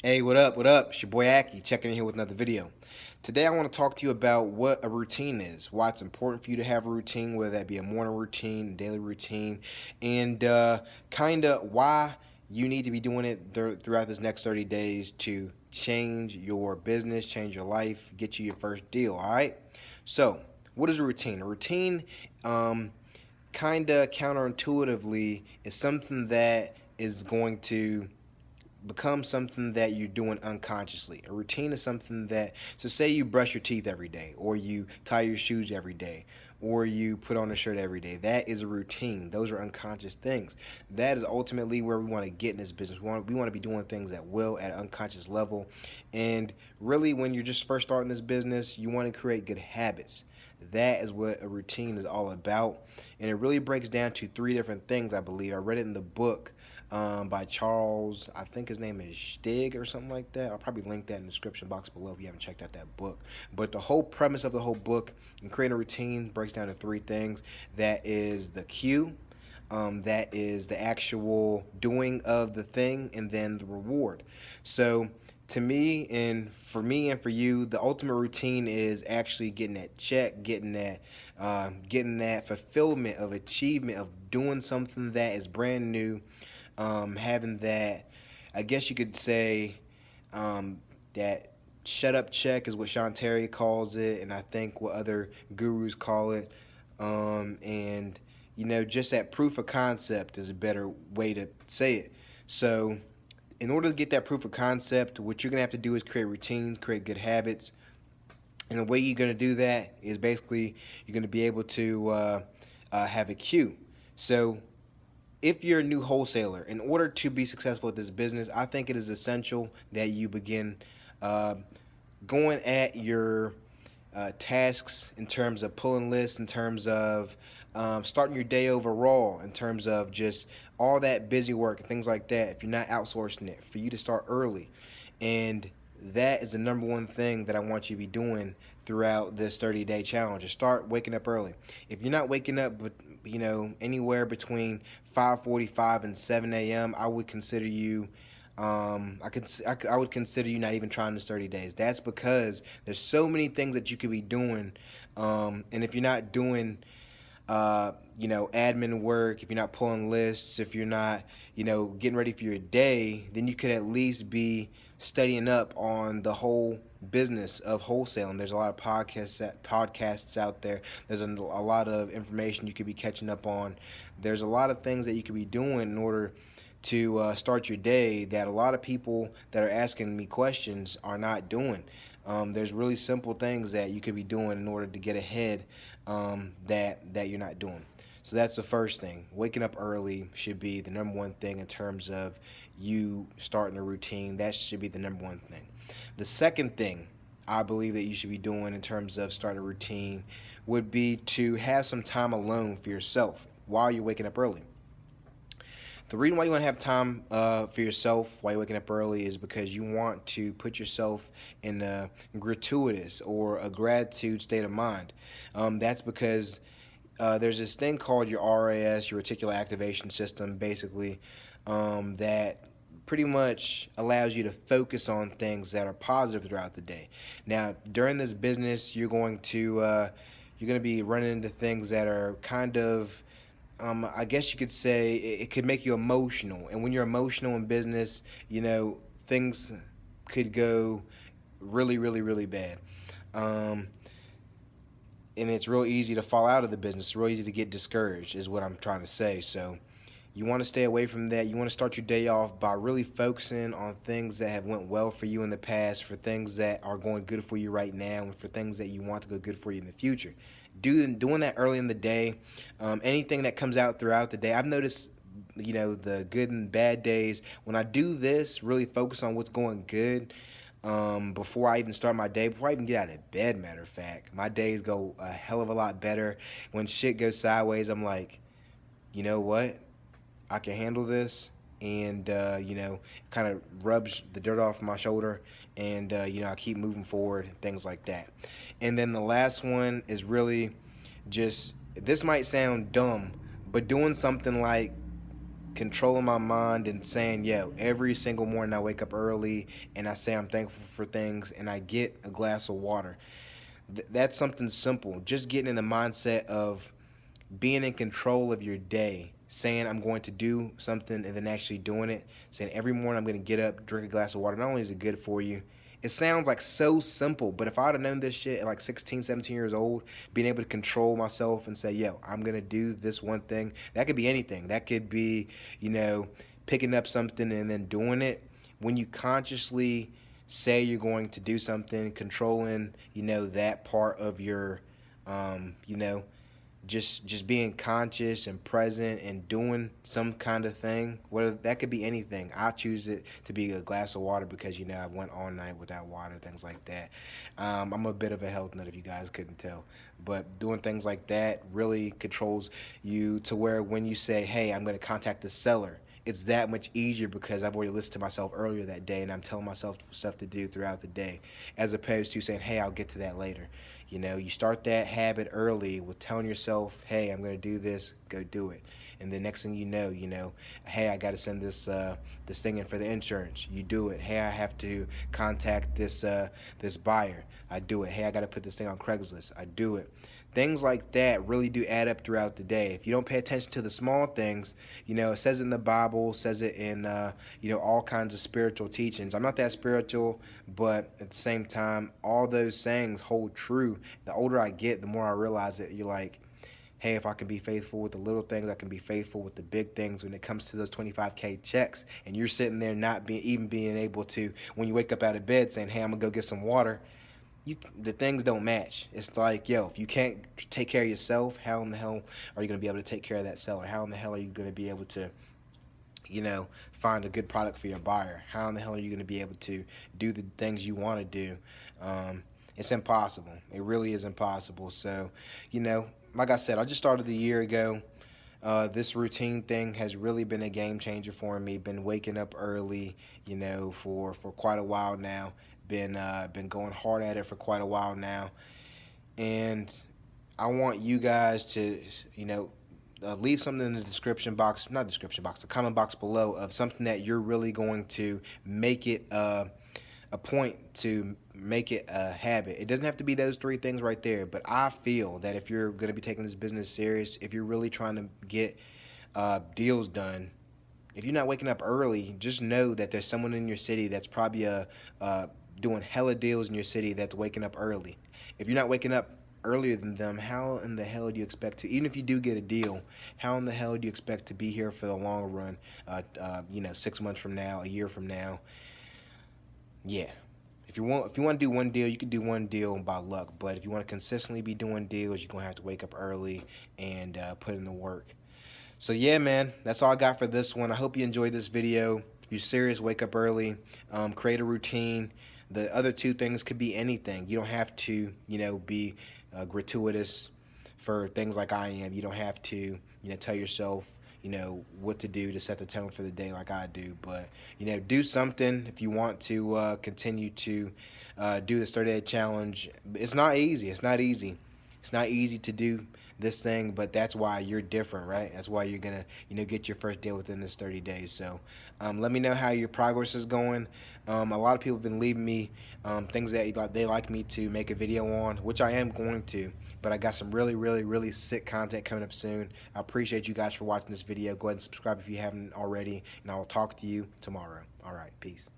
Hey, what up? What up? It's your boy Akie checking in here with another video. Today, I want to talk to you about what a routine is, why it's important for you to have a routine, whether that be a morning routine, daily routine, and kind of why you need to be doing it throughout this next 30 days to change your business, change your life, get you your first deal. All right. So, what is a routine? A routine, kind of counterintuitively, is something that is going to become something that you're doing unconsciously. A routine is something that, so say you brush your teeth every day, or you tie your shoes every day, or you put on a shirt every day. That is a routine. Those are unconscious things. That is ultimately where we want to get in this business. We want to be doing things at will, at an unconscious level. And really, when you're just first starting this business, you want to create good habits. That is what a routine is all about. And it really breaks down to three different things, I believe. I read it in the book by Charles, I think his name is Stig or something like that. I'll probably link that in the description box below if you haven't checked out that book. But the whole premise of the whole book and creating a routine breaks down to three things. That is the cue, that is the actual doing of the thing, and then the reward. So to me and for you, the ultimate routine is actually getting that check, getting that fulfillment of achievement of doing something that is brand new, having that, I guess you could say, that shut up check is what Sean Terry calls it, and I think what other gurus call it. And just that proof of concept is a better way to say it. So, in order to get that proof of concept, what you're gonna have to do is create routines, create good habits, and the way you're gonna do that is basically you're gonna be able to have a cue. So if you're a new wholesaler, in order to be successful at this business, I think it is essential that you begin uh, going at your tasks in terms of pulling lists, in terms of starting your day overall, in terms of just all that busy work and things like that. If you're not outsourcing it, for you to start early. And that is the number one thing that I want you to be doing throughout this 30-day challenge. Is start waking up early. If you're not waking up, but anywhere between 5:45 and 7 a.m., I would consider you. I would consider you not even trying this 30 days. That's because there's so many things that you could be doing, and if you're not doing admin work, if you're not pulling lists, if you're not, getting ready for your day, then you could at least be studying up on the whole business of wholesaling. There's a lot of podcasts out there. There's a lot of information you could be catching up on. There's a lot of things that you could be doing in order to start your day that a lot of people that are asking me questions are not doing. There's really simple things that you could be doing in order to get ahead, that you're not doing. So that's the first thing. Waking up early should be the number one thing in terms of you starting a routine. That should be the number one thing. The second thing I believe that you should be doing in terms of starting a routine would be to have some time alone for yourself while you're waking up early. The reason why you want to have time for yourself while you're waking up early is because you want to put yourself in a gratuitous or a gratitude state of mind. That's because there's this thing called your RAS, your reticular activation system, basically, that pretty much allows you to focus on things that are positive throughout the day. Now, during this business, you're going to be running into things that are kind of, I guess you could say it could make you emotional. And when you're emotional in business, things could go really, really, really bad. Um, and it's real easy to fall out of the business. It's real easy to get discouraged, is what I'm trying to say. So you want to stay away from that. You want to start your day off by really focusing on things that have went well for you in the past, for things that are going good for you right now, and for things that you want to go good for you in the future. Doing that early in the day, anything that comes out throughout the day. I've noticed, the good and bad days. When I do this, really focus on what's going good, before I even start my day, before I even get out of bed, matter of fact, my days go a hell of a lot better. When shit goes sideways, I'm like, you know what? I can handle this, and kind of rubs the dirt off my shoulder, and I keep moving forward, things like that. And then the last one is really just, this might sound dumb, but doing something like controlling my mind and saying, yo, every single morning I wake up early and I say I'm thankful for things and I get a glass of water. That's something simple. Just getting in the mindset of being in control of your day, saying I'm going to do something and then actually doing it, saying every morning I'm going to get up, drink a glass of water. Not only is it good for you, it sounds like so simple, but if I would have known this shit at like 16, 17 years old, being able to control myself and say, yo, I'm going to do this one thing, that could be anything. That could be, you know, picking up something and then doing it. When you consciously say you're going to do something, controlling, that part of your, you know, just being conscious and present and doing some kind of thing, whether that could be anything. I choose it to be a glass of water because I went all night without water, things like that. I'm a bit of a health nut if you guys couldn't tell, but doing things like that really controls you to where when you say, hey, I'm going to contact the seller, it's that much easier because I've already listened to myself earlier that day and I'm telling myself stuff to do throughout the day, as opposed to saying, hey, I'll get to that later. You start that habit early with telling yourself, hey, I'm going to do this, go do it. And the next thing hey, I got to send this thing in for the insurance. You do it. Hey, I have to contact this buyer. I do it. Hey, I got to put this thing on Craigslist. I do it. Things like that really do add up throughout the day. If you don't pay attention to the small things, it says it in the Bible, says it in, all kinds of spiritual teachings. I'm not that spiritual, but at the same time, all those sayings hold true. The older I get, the more I realize that you're like, hey, if I can be faithful with the little things, I can be faithful with the big things when it comes to those 25K checks. And you're sitting there not even being able to, when you wake up out of bed saying, hey, I'm going to go get some water, the things don't match. It's like, yo, if you can't take care of yourself, how in the hell are you going to be able to take care of that seller? How in the hell are you going to be able to, find a good product for your buyer? How in the hell are you going to be able to do the things you want to do? It's impossible. It really is impossible. So, like I said, I just started the year ago. This routine thing has really been a game changer for me. Been waking up early, for quite a while now. Been going hard at it for quite a while now, and I want you guys to, leave something in the description box, not description box, the comment box below of something that you're really going to make it a point to make it a habit. It doesn't have to be those three things right there, but I feel that if you're going to be taking this business serious, if you're really trying to get deals done, if you're not waking up early, just know that there's someone in your city that's probably doing hella deals in your city that's waking up early. If you're not waking up earlier than them, how in the hell do you expect to, even if you do get a deal, how in the hell do you expect to be here for the long run, 6 months from now, a year from now? Yeah. If you want to do one deal, you can do one deal by luck. But if you want to consistently be doing deals, you're gonna have to wake up early and put in the work. So yeah, man, that's all I got for this one. I hope you enjoyed this video. If you're serious, wake up early, create a routine. The other two things could be anything. You don't have to, be gratuitous for things like I am. You don't have to, tell yourself, what to do to set the tone for the day like I do. But, do something if you want to continue to do this 30-day challenge. It's not easy. It's not easy. It's not easy to do this thing, but that's why you're different, right? That's why you're gonna, get your first deal within this 30 days. So, let me know how your progress is going. A lot of people have been leaving me things that they like me to make a video on, which I am going to. But I got some really, really, really sick content coming up soon. I appreciate you guys for watching this video. Go ahead and subscribe if you haven't already, and I will talk to you tomorrow. All right, peace.